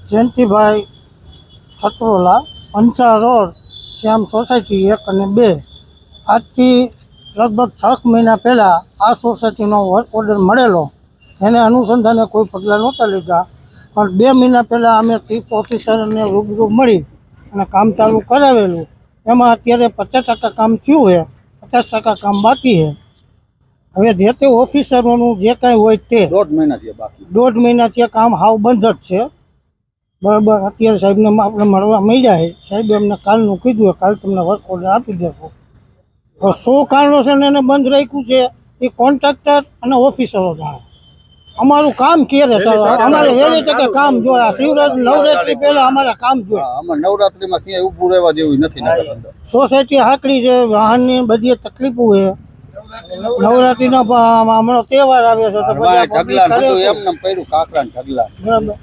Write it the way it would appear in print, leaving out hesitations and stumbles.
જયંતિભાઈ છત્રોલા, પંચા રોડ, શ્યામ સોસાયટી 1 અને 2. આજથી લગભગ 6 મહિના પહેલાં આ સોસાયટીનો વર્ક ઓર્ડર મળેલો. એને અનુસંધાને કોઈ પગલાં નહોતા લીધા, પણ 2 મહિના પહેલાં અમે ચીફ ઓફિસરને રૂબરૂ મળી અને કામ ચાલુ કરાવેલું. એમાં અત્યારે 50% કામ થયું છે, 50% કામ બાકી છે. હવે જે તે ઓફિસરોનું જે કાંઈ હોય તે 1.5 મહિનાથી કામ હાવ બંધ જ છે. બરાબર. અત્યારે સાહેબને આપણે મળવા મળ્યા છે. સાહેબે અમને કાલનું કીધું, કાલ તમને વર્ક ઓર્ડર આપી દેશો. તો શું કારણોસર એને બંધ રાખ્યું છે એ કોન્ટ્રાક્ટર અને ઓફિસરો જાણે. અમારું કામ ક્યારે ચાલે? અમારે વહેલી તકે કામ જોઈએ. શિવરાત્રી નવરાત્રી પહેલા અમારે કામ જોઈએ. નવરાત્રીમાં ક્યાંય ઊભું રહેવા જેવું નથી. સોસાયટી હાકડી છે, વાહનની બધી તકલીફો છે. નવરાત્રીનો હમણાં તહેવાર આવે છે તો બધા ઢગલા એમને પડ્યું, કાકરા ઢગલા. બરાબર.